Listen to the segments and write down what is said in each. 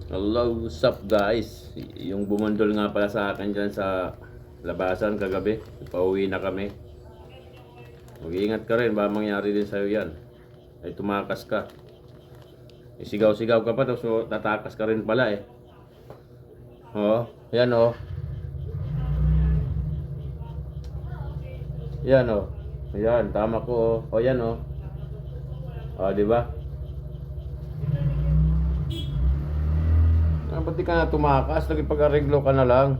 Hello, what's up guys? Yung bumundol nga pala sa akin dyan sa labasan kagabi. Pauwi na kami. Mag-iingat ka rin, ba mangyari din sa'yo yan. Ay tumakas ka. Isigaw-sigaw ka pa, tapos tatakas ka rin pala eh. Oh, yan oh. Yan oh. Yan, tama ko oh. Oh, yan oh. Oh, di ba? Ba't di ka na tumakas? Nagipag-areglo ka na lang.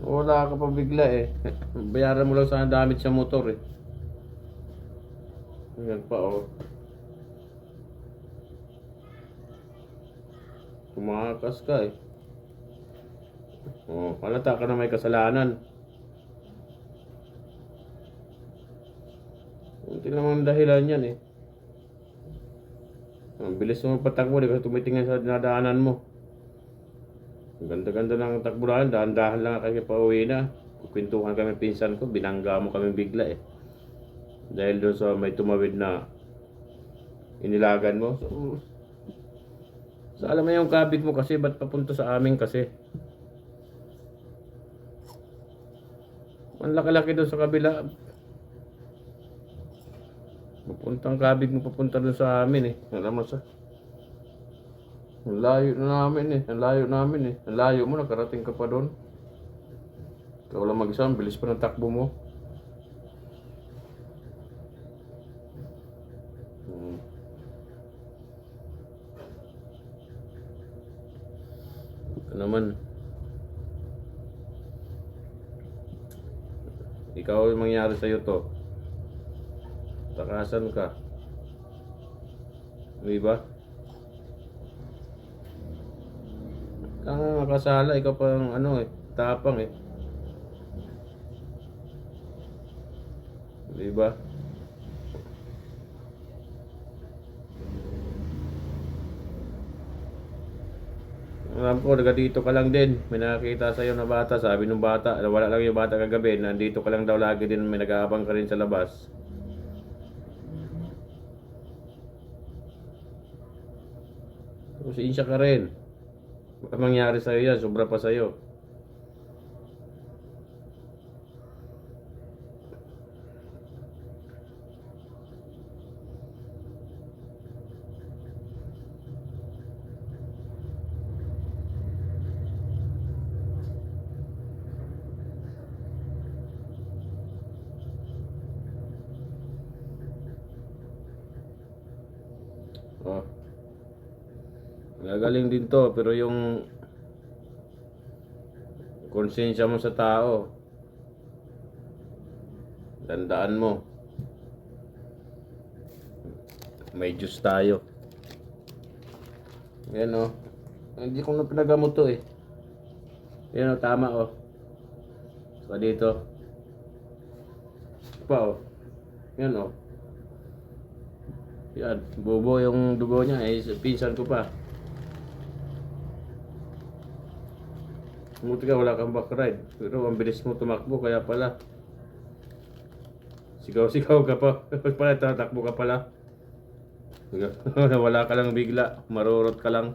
Wala ka pa bigla eh. Bayaran mo lang sana damit sa motor eh. Yan pa oh. Tumakas ka eh. Oh, halata ka na may kasalanan. Hindi naman dahilan yan eh. Ang bilis mo patakbo, di ka tumitingin sa dinadaanan mo. Ang ganda-ganda ng takbuhan, dahan-dahan lang kami pauwi na. Kukwentuhan kami pinsan ko, binangga mo kami bigla eh. Dahil doon sa may tumawid na inilagan mo. So alam mo yung kabig mo kasi, ba't papunta sa amin kasi? Ang laki-laki doon sa kabila. Papuntang kabig mo papunta doon sa amin eh. Alam mo sa... Ang layo na namin eh. Ang layo namin eh. Ang layo mo, nakarating ka pa doon. Ikaw lang mag-isa, ang bilis pa ng takbo mo. Ito naman. Ikaw yung mangyari sa'yo to. Takasan ka. Di ba? Kang nakasala, ikaw pang ano eh, tapang eh. Di ba? Alam ko, naga dito ka lang din. May nakakita sa'yo na bata. Sabi ng bata, wala lang yung bata kagabi. Nandito ka lang daw lagi din. May nag-aabang ka rin sa labas. Sinsya ka rin. Baka mangyari sa'yo yan. Sobra pa sa'yo. Oh. Gagaling din to. Pero yung konsensya mo sa tao, tandaan mo, may Diyos tayo. Yan o. Hindi ko na pinagamot to eh. Yan o, tama o. So dito. Pa o. Yan o. Yan. Bobo yung dugo niya eh. Pinsan ko pa. Buti ka wala kang backride. Pero ang bilis mo tumakbo kaya pala. Sigaw-sigaw ka pa. Pala tatakbo ka pala. Wala ka lang bigla. Marurot ka lang.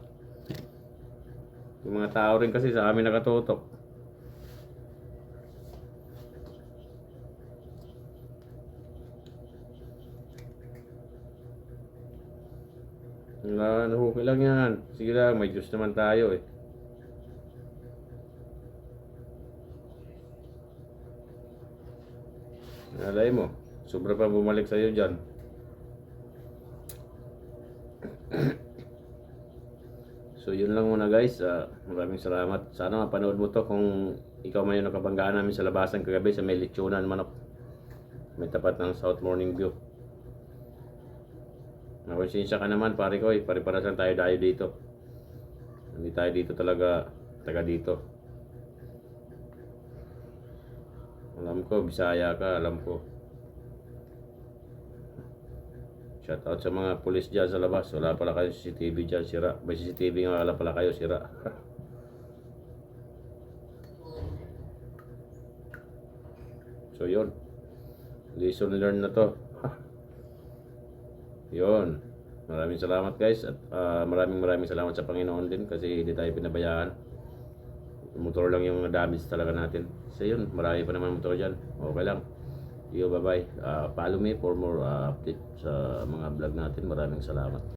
Yung mga tao rin kasi sa amin nakatutok. Okay lang yan. Sige lang, may Diyos naman tayo eh. Alay mo, sobra pa bumalik sa'yo dyan. So yun lang muna guys. Maraming salamat. Sana mapanood mo to kung ikaw man yung nakabanggaan namin sa labasan kagabi sa may lechonan manok. May tapat ng South Morning View. Nakonsensya ka naman pare ko eh. Pare-parasan tayo dito. Hindi tayo dito talaga taga dito. Alam ko, Bisaya ka, alam ko. Shout out sa mga pulis dyan sa labas. Wala pala kayo CCTV dyan, sira. May CCTV nga wala pala kayo, sira. So yun. Lesson learned na to. Yun. Maraming salamat guys at maraming salamat sa Panginoon din kasi hindi tayo pinabayaan. Yung motor lang yung damage talaga natin. So yun, marami pa naman motor dyan. Okay lang. Yo, bye bye. Follow me for more update sa mga vlog natin. Maraming salamat.